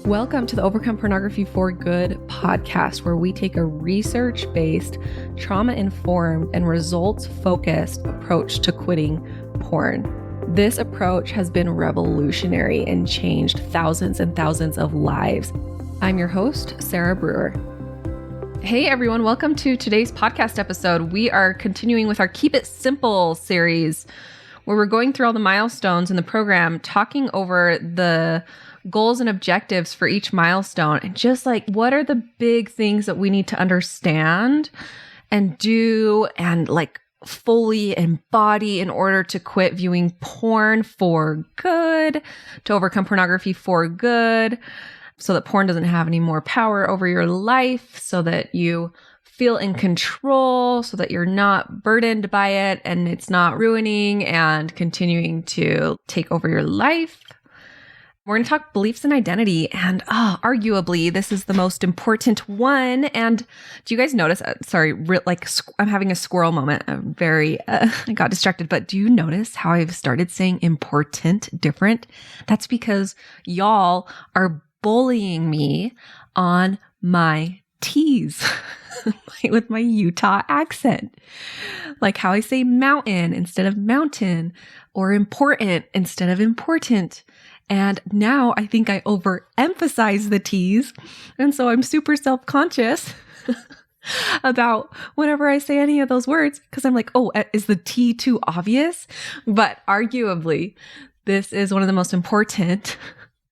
Welcome to the Overcome Pornography for Good podcast, where we take a research-based, trauma-informed, and results-focused approach to quitting porn. This approach has been revolutionary and changed thousands and thousands of lives. I'm your host, Sarah Brewer. Hey everyone, welcome to today's podcast episode. We are continuing with our Keep It Simple series, where we're going through all the milestones in the program, talking over the goals and objectives for each milestone, and just like, what are the big things that we need to understand and do and like fully embody in order to quit viewing porn for good, to overcome pornography for good, so that porn doesn't have any more power over your life, so that you feel in control, so that you're not burdened by it and it's not ruining and continuing to take over your life. We're going to talk beliefs and identity, and arguably this is the most important one. And do you guys notice, I'm having a squirrel moment. I got distracted, but do you notice how I've started saying important different? That's because y'all are bullying me on my T's with my Utah accent. Like how I say mountain instead of mountain, or important instead of important. And now I think I overemphasize the T's. And so I'm super self-conscious about whenever I say any of those words, because I'm like, oh, is the T too obvious? But arguably, this is one of the most important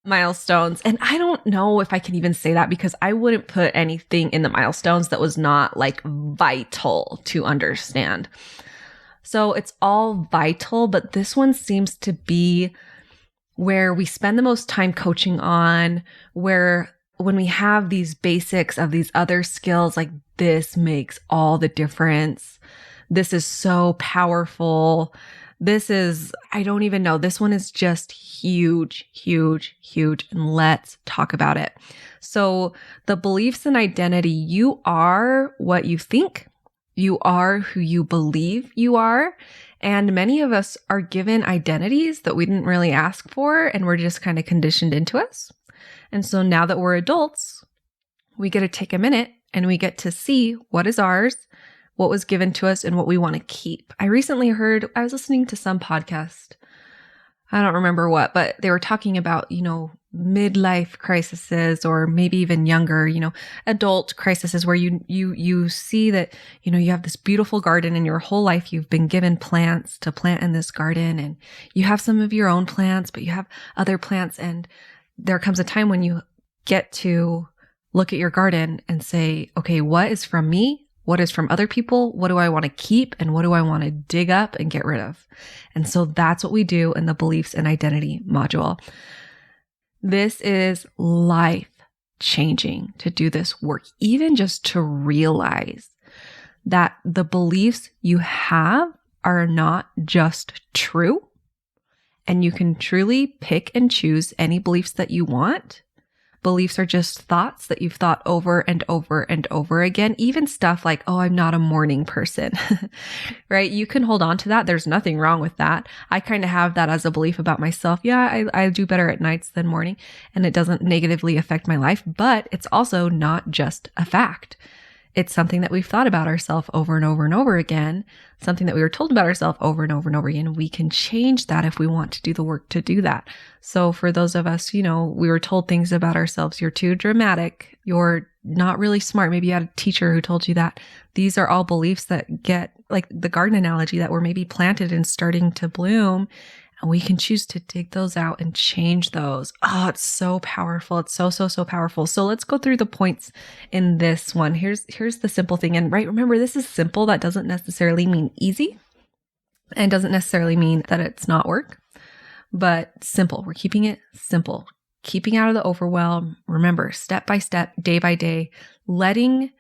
milestones. And I don't know if I can even say that, because I wouldn't put anything in the milestones that was not like vital to understand. So it's all vital, but this one seems to be where we spend the most time coaching on, where when we have these basics of these other skills, like this makes all the difference. This is so powerful. This is, I don't even know. This one is just huge, huge, huge. And let's talk about it. So the beliefs and identity, you are what you think. You are who you believe you are. And many of us are given identities that we didn't really ask for, and we're just kind of conditioned into us. And so now that we're adults, we get to take a minute and we get to see what is ours, what was given to us, and what we want to keep. I was listening to some podcast, I don't remember what, but they were talking about, midlife crises, or maybe even younger, adult crises, where you see that, you have this beautiful garden, and your whole life you've been given plants to plant in this garden, and you have some of your own plants, but you have other plants. And there comes a time when you get to look at your garden and say, okay, what is from me? What is from other people? What do I want to keep? And what do I want to dig up and get rid of? And so that's what we do in the beliefs and identity module. This is life changing to do this work, even just to realize that the beliefs you have are not just true, and you can truly pick and choose any beliefs that you want. Beliefs are just thoughts that you've thought over and over and over again. Even stuff like, oh, I'm not a morning person, right? You can hold on to that. There's nothing wrong with that. I kind of have that as a belief about myself. Yeah, I do better at nights than morning, and it doesn't negatively affect my life, but it's also not just a fact. It's something that we've thought about ourselves over and over and over again, something that we were told about ourselves over and over and over again. We can change that if we want to do the work to do that. So for those of us, we were told things about ourselves. You're too dramatic. You're not really smart. Maybe you had a teacher who told you that. These are all beliefs that get, like the garden analogy, that were maybe planted and starting to bloom. And we can choose to dig those out and change those. Oh, it's so powerful. It's so, so, so powerful. So let's go through the points in this one. Here's the simple thing. And right, remember, this is simple. That doesn't necessarily mean easy, and doesn't necessarily mean that it's not work, but simple. We're keeping it simple, keeping out of the overwhelm. Remember, step by step, day by day, letting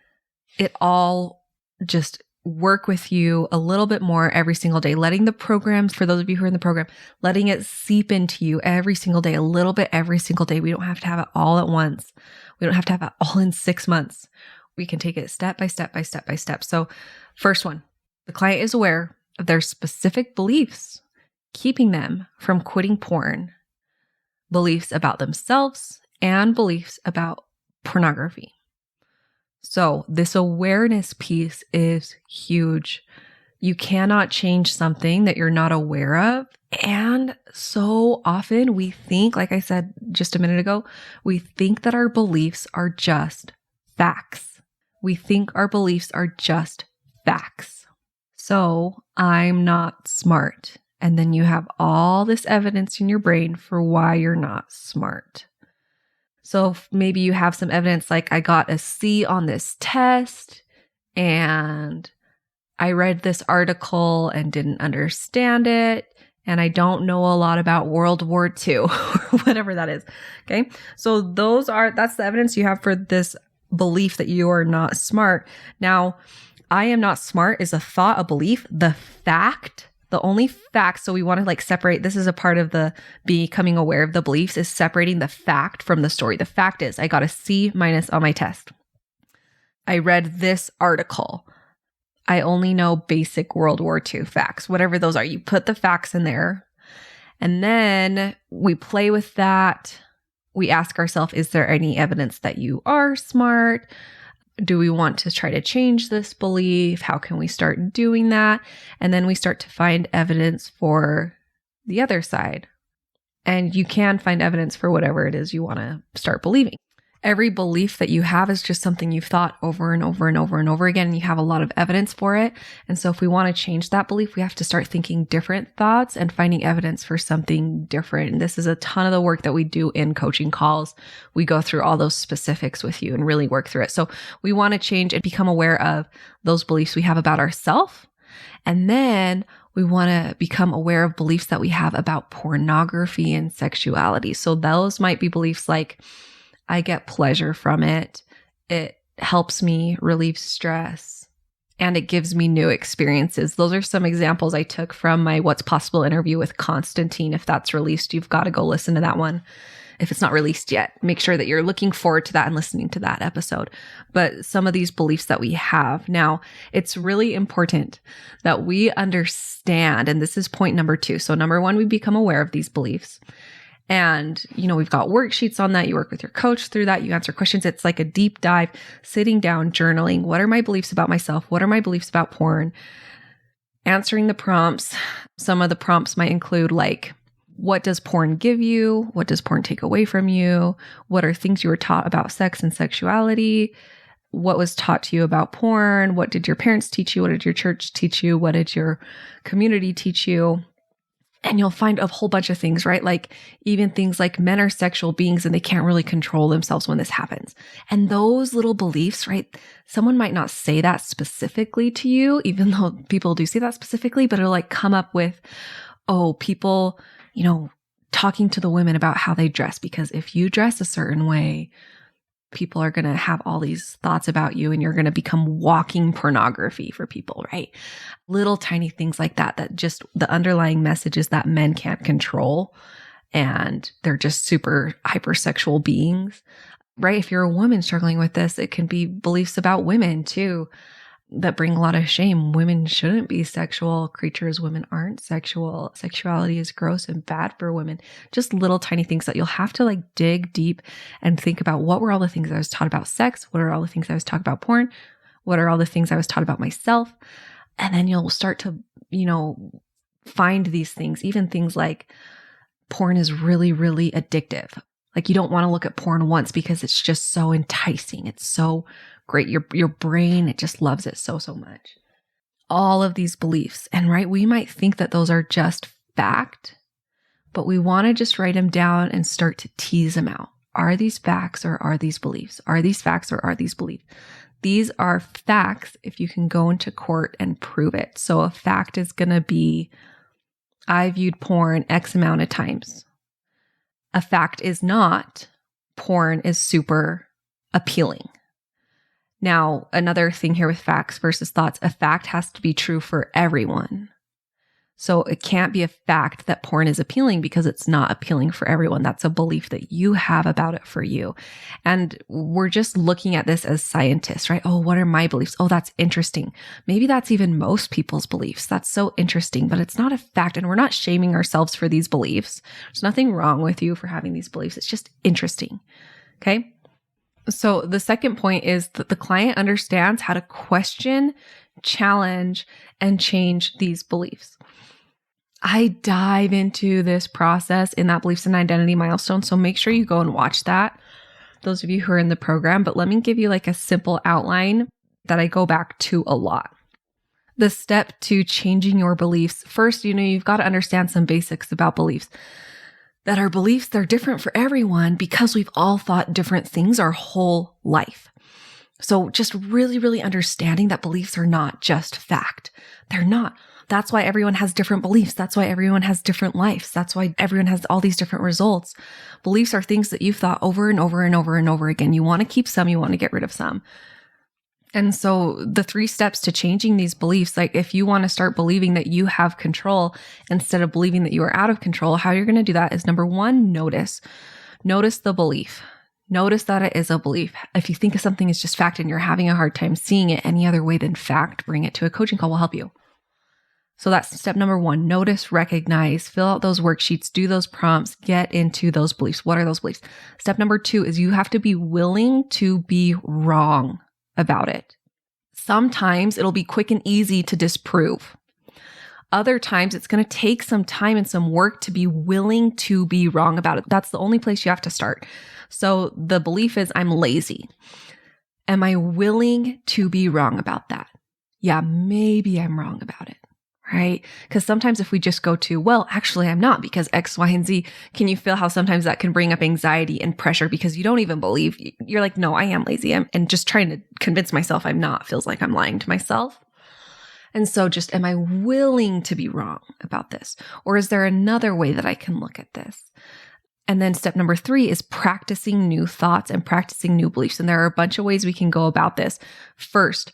it all just work with you a little bit more every single day, letting the programs, for those of you who are in the program, letting it seep into you every single day, a little bit every single day. We don't have to have it all at once. We don't have to have it all in 6 months. We can take it step by step by step by step. So first one, the client is aware of their specific beliefs, keeping them from quitting porn, beliefs about themselves and beliefs about pornography. So this awareness piece is huge. You cannot change something that you're not aware of. And so often we think, like I said just a minute ago, we think that our beliefs are just facts. We think our beliefs are just facts. So I'm not smart. And then you have all this evidence in your brain for why you're not smart. So maybe you have some evidence like I got a C on this test and I read this article and didn't understand it, and I don't know a lot about World War II or whatever that is. Okay. So that's the evidence you have for this belief that you are not smart. Now, I am not smart is a thought, a belief. The fact, the only fact, so we want to like separate, this is a part of the becoming aware of the beliefs, is separating the fact from the story. The fact is I got a C- on my test. I read this article. I only know basic World War II facts, whatever those are. You put the facts in there and then we play with that. We ask ourselves, is there any evidence that you are smart? Do we want to try to change this belief? How can we start doing that? And then we start to find evidence for the other side. And you can find evidence for whatever it is you want to start believing. Every belief that you have is just something you've thought over and over and over and over again, and you have a lot of evidence for it. And so if we want to change that belief, we have to start thinking different thoughts and finding evidence for something different. And this is a ton of the work that we do in coaching calls. We go through all those specifics with you and really work through it. So we want to change and become aware of those beliefs we have about ourselves. And then we want to become aware of beliefs that we have about pornography and sexuality. So those might be beliefs like, I get pleasure from it. It helps me relieve stress and it gives me new experiences. Those are some examples I took from my What's Possible interview with Constantine. If that's released, you've got to go listen to that one. If it's not released yet, make sure that you're looking forward to that and listening to that episode. But some of these beliefs that we have now, it's really important that we understand, and this is point number 2. So number 1, we become aware of these beliefs. And, we've got worksheets on that. You work with your coach through that. You answer questions. It's like a deep dive, sitting down, journaling. What are my beliefs about myself? What are my beliefs about porn? Answering the prompts. Some of the prompts might include like, what does porn give you? What does porn take away from you? What are things you were taught about sex and sexuality? What was taught to you about porn? What did your parents teach you? What did your church teach you? What did your community teach you? And you'll find a whole bunch of things, right? Like even things like men are sexual beings and they can't really control themselves when this happens. And those little beliefs, right? Someone might not say that specifically to you, even though people do say that specifically, but it'll like come up with, people, talking to the women about how they dress, because if you dress a certain way, people are going to have all these thoughts about you and you're going to become walking pornography for people, right? Little tiny things like that, that just the underlying message is that men can't control and they're just super hypersexual beings, right? If you're a woman struggling with this, it can be beliefs about women too that bring a lot of shame. Women shouldn't be sexual creatures. Women aren't sexual. Sexuality is gross and bad for women. Just little tiny things that you'll have to like dig deep and think about. What were all the things I was taught about sex? What are all the things I was taught about porn? What are all the things I was taught about myself? And then you'll start to, find these things, even things like porn is really, really addictive. Like you don't want to look at porn once because it's just so enticing. It's so great. Your brain, it just loves it so, so much. All of these beliefs. And right, we might think that those are just fact, but we want to just write them down and start to tease them out. Are these facts or are these beliefs? Are these facts or are these beliefs? These are facts if you can go into court and prove it. So a fact is going to be, I viewed porn X amount of times. A fact is not, porn is super appealing. Now, another thing here with facts versus thoughts, a fact has to be true for everyone. So it can't be a fact that porn is appealing because it's not appealing for everyone. That's a belief that you have about it for you. And we're just looking at this as scientists, right? Oh, what are my beliefs? Oh, that's interesting. Maybe that's even most people's beliefs. That's so interesting, but it's not a fact. And we're not shaming ourselves for these beliefs. There's nothing wrong with you for having these beliefs. It's just interesting. Okay. So the second point is that the client understands how to question, challenge, and change these beliefs. I dive into this process in that beliefs and identity milestone. So make sure you go and watch that, those of you who are in the program. But let me give you like a simple outline that I go back to a lot. The step to changing your beliefs. First, you've got to understand some basics about beliefs. That our beliefs, they're different for everyone because we've all thought different things our whole life. So just really, really understanding that beliefs are not just fact. They're not. That's why everyone has different beliefs. That's why everyone has different lives. That's why everyone has all these different results. Beliefs are things that you've thought over and over and over and over again. You want to keep some, you want to get rid of some. And so the 3 steps to changing these beliefs, like if you want to start believing that you have control instead of believing that you are out of control, how you're going to do that is number 1, notice. Notice the belief. Notice that it is a belief. If you think of something as just fact and you're having a hard time seeing it any other way than fact, bring it to a coaching call. Will help you. So that's step number 1. Notice, recognize, fill out those worksheets, do those prompts, get into those beliefs. What are those beliefs? Step number 2 is you have to be willing to be wrong about it. Sometimes it'll be quick and easy to disprove. Other times it's going to take some time and some work to be willing to be wrong about it. That's the only place you have to start. So the belief is I'm lazy. Am I willing to be wrong about that? Yeah, maybe I'm wrong about it. Right? Because sometimes if we just go to, well, actually I'm not because X, Y, and Z, can you feel how sometimes that can bring up anxiety and pressure because you don't even believe, you're like, no, I am lazy. And just trying to convince myself I'm not feels like I'm lying to myself. And so just, am I willing to be wrong about this? Or is there another way that I can look at this? And then step number 3 is practicing new thoughts and practicing new beliefs. And there are a bunch of ways we can go about this. First,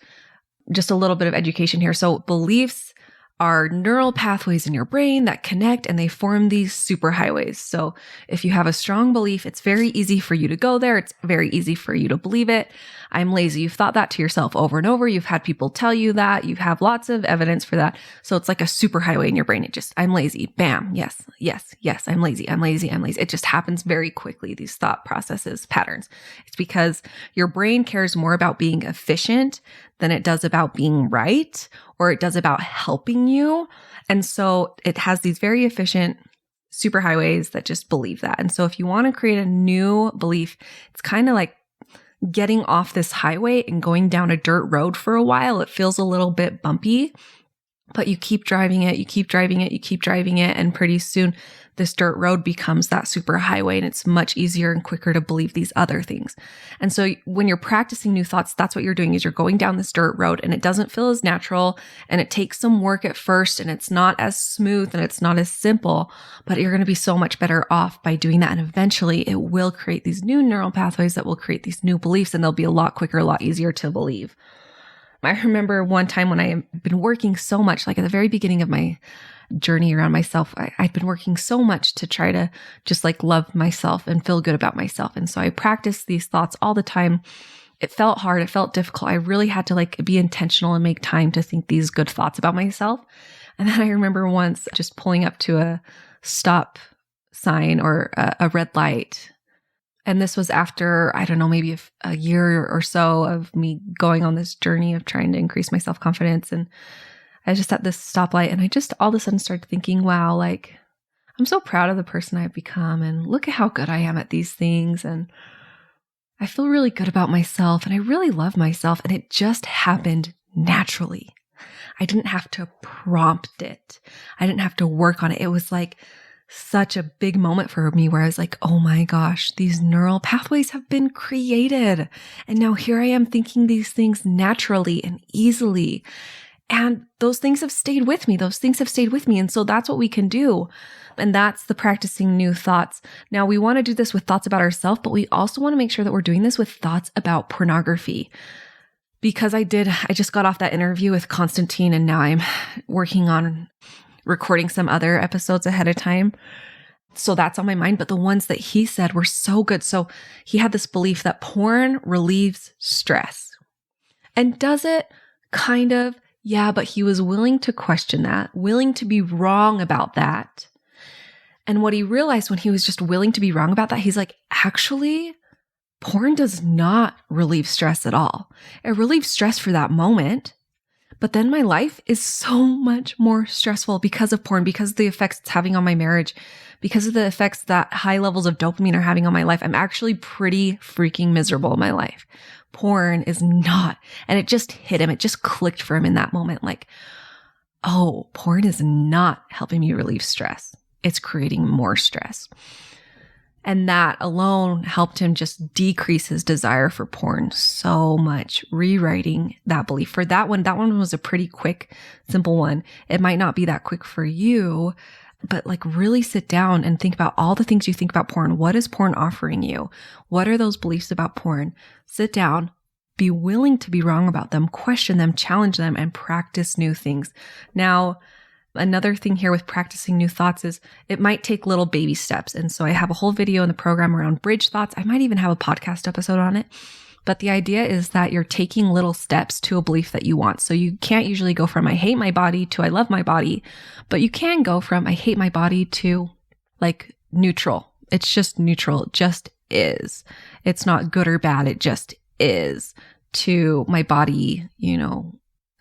just a little bit of education here. So beliefs are neural pathways in your brain that connect and they form these superhighways. So if you have a strong belief, it's very easy for you to go there. It's very easy for you to believe it. I'm lazy. You've thought that to yourself over and over. You've had people tell you that. You have lots of evidence for that. So it's like a superhighway in your brain. It just, I'm lazy. Bam. Yes, yes, yes. I'm lazy. I'm lazy. I'm lazy. It just happens very quickly. These thought processes, patterns. It's because your brain cares more about being efficient than it does about being right, or it does about helping you. And so it has these very efficient superhighways that just believe that. And so if you want to create a new belief, it's kind of like getting off this highway and going down a dirt road for a while. It feels a little bit bumpy, but you keep driving it, you keep driving it, you keep driving it. And pretty soon this dirt road becomes that super highway and it's much easier and quicker to believe these other things. And so when you're practicing new thoughts, that's what you're doing is you're going down this dirt road and it doesn't feel as natural and it takes some work at first and it's not as smooth and it's not as simple, but you're going to be so much better off by doing that. And eventually it will create these new neural pathways that will create these new beliefs and they'll be a lot quicker, a lot easier to believe. I remember one time when I had been working so much, like at the very beginning of my journey around myself, I'd been working so much to try to just like love myself and feel good about myself. And so I practiced these thoughts all the time. It felt hard. It felt difficult. I really had to like be intentional and make time to think these good thoughts about myself. And then I remember once just pulling up to a stop sign or a red light. And this was after, I don't know, maybe a year or so of me going on this journey of trying to increase my self-confidence. And I just at this stoplight and I just all of a sudden started thinking, wow, like I'm so proud of the person I've become and look at how good I am at these things. And I feel really good about myself and I really love myself. And it just happened naturally. I didn't have to prompt it. I didn't have to work on it. It was like such a big moment for me where I was like, oh my gosh, these neural pathways have been created. And now here I am thinking these things naturally and easily. And those things have stayed with me. Those things have stayed with me. And so that's what we can do. And that's the practicing new thoughts. Now we want to do this with thoughts about ourselves, but we also want to make sure that we're doing this with thoughts about pornography. Because I just got off that interview with Constantine and now I'm working on recording some other episodes ahead of time. So that's on my mind. But the ones that he said were so good. So he had this belief that porn relieves stress. And does it? Kind of. Yeah, but he was willing to question that, willing to be wrong about that. And what he realized when he was just willing to be wrong about that, he's like, actually, porn does not relieve stress at all. It relieves stress for that moment. But then my life is so much more stressful because of porn, because of the effects it's having on my marriage, because of the effects that high levels of dopamine are having on my life. I'm actually pretty freaking miserable in my life. Porn is not. And it just hit him. It just clicked for him in that moment. Like, oh, porn is not helping me relieve stress. It's creating more stress. And that alone helped him just decrease his desire for porn so much, rewriting that belief. For that one was a pretty quick, simple one. It might not be that quick for you, but like really sit down and think about all the things you think about porn. What is porn offering you? What are those beliefs about porn? Sit down, be willing to be wrong about them, question them, challenge them, and practice new things. Now, another thing here with practicing new thoughts is it might take little baby steps. And so I have a whole video in the program around bridge thoughts. I might even have a podcast episode on it. But the idea is that you're taking little steps to a belief that you want. So you can't usually go from I hate my body to I love my body, but you can go from I hate my body to like neutral. It's just neutral. It just is. It's not good or bad. It just is. To my body,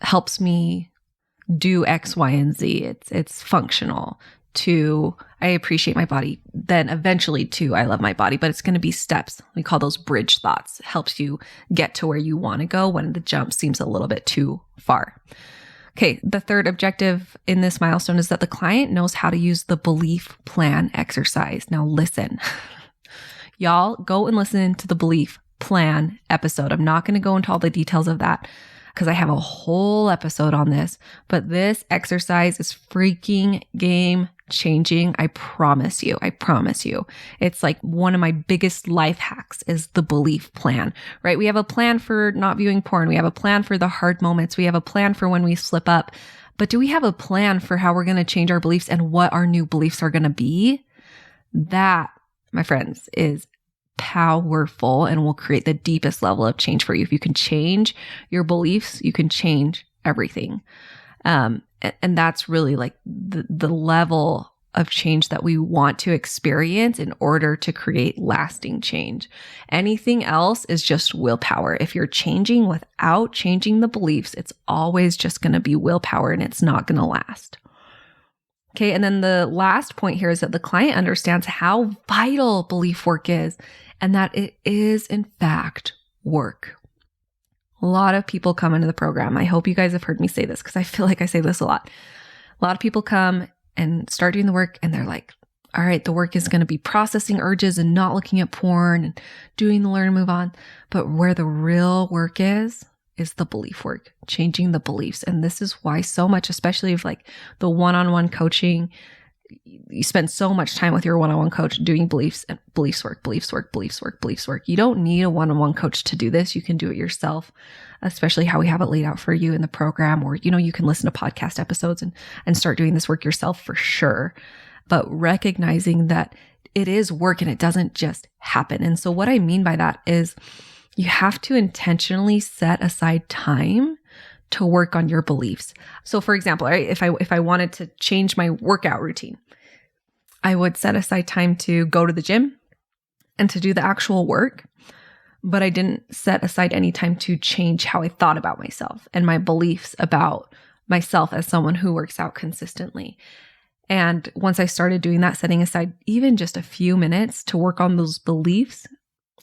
helps me do X, Y, and Z. It's functional. To I appreciate my body. Then eventually to I love my body, but it's going to be steps. We call those bridge thoughts. It helps you get to where you want to go when the jump seems a little bit too far. Okay. The third objective in this milestone is that the client knows how to use the belief plan exercise. Now listen, y'all go and listen to the belief plan episode. I'm not going to go into all the details of that because I have a whole episode on this, but this exercise is freaking game changing. I promise you. It's like one of my biggest life hacks is the belief plan, right? We have a plan for not viewing porn. We have a plan for the hard moments. We have a plan for when we slip up, but do we have a plan for how we're going to change our beliefs and what our new beliefs are going to be? That, my friends, is powerful and will create the deepest level of change for you. If you can change your beliefs, you can change everything. And that's really like the level of change that we want to experience in order to create lasting change. Anything else is just willpower. If you're changing without changing the beliefs, it's always just going to be willpower and it's not going to last. Okay. And then the last point here is that the client understands how vital belief work is and that it is in fact work. A lot of people come into the program. I hope you guys have heard me say this because I feel like I say this a lot. A lot of people come and start doing the work and they're like, all right, the work is going to be processing urges and not looking at porn and doing the learn and move on. But where the real work is the belief work, changing the beliefs. And this is why so much, especially if like the one-on-one coaching, you spend so much time with your one-on-one coach doing beliefs work. You don't need a one-on-one coach to do this. You can do it yourself, especially how we have it laid out for you in the program, or, you can listen to podcast episodes and start doing this work yourself for sure. But recognizing that it is work and it doesn't just happen. And so what I mean by that is you have to intentionally set aside time to work on your beliefs. So for example, right, if I wanted to change my workout routine, I would set aside time to go to the gym and to do the actual work, but I didn't set aside any time to change how I thought about myself and my beliefs about myself as someone who works out consistently. And once I started doing that, setting aside even just a few minutes to work on those beliefs,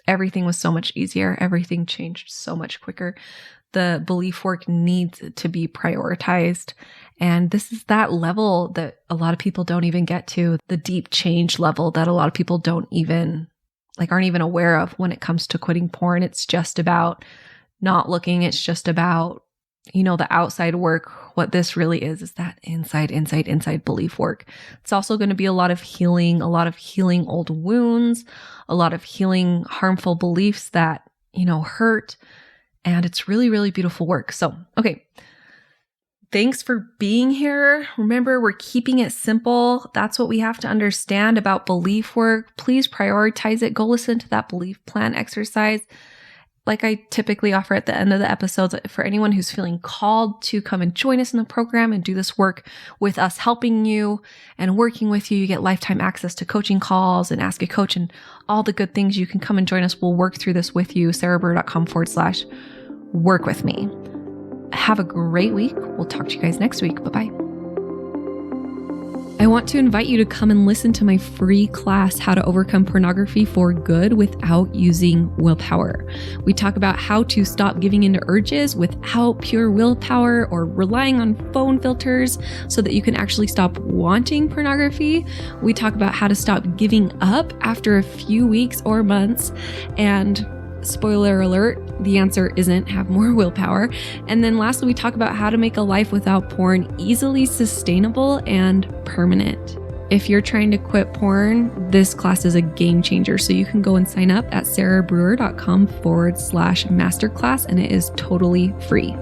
everything was so much easier. Everything changed so much quicker. The belief work needs to be prioritized. And this is that level that a lot of people don't even get to, the deep change level that a lot of people aren't even aware of when it comes to quitting porn. It's just about not looking. It's just about, the outside work. What this really is that inside belief work. It's also going to be a lot of healing old wounds, a lot of healing harmful beliefs that, hurt. And it's really, really beautiful work. So, okay. Thanks for being here. Remember, we're keeping it simple. That's what we have to understand about belief work. Please prioritize it. Go listen to that belief plan exercise. Like I typically offer at the end of the episodes, for anyone who's feeling called to come and join us in the program and do this work with us, helping you and working with you, you get lifetime access to coaching calls and Ask a Coach and all the good things. You can come and join us. We'll work through this with you, sarahbrewer.com/work with me. Have a great week. We'll talk to you guys next week. Bye-bye. I want to invite you to come and listen to my free class, How to Overcome Pornography for Good Without Using Willpower. We talk about how to stop giving into urges without pure willpower or relying on phone filters so that you can actually stop wanting pornography. We talk about how to stop giving up after a few weeks or months. And spoiler alert, the answer isn't have more willpower. And then lastly, we talk about how to make a life without porn easily sustainable and permanent. If you're trying to quit porn, this class is a game changer. So you can go and sign up at sarahbrewer.com/masterclass, and it is totally free.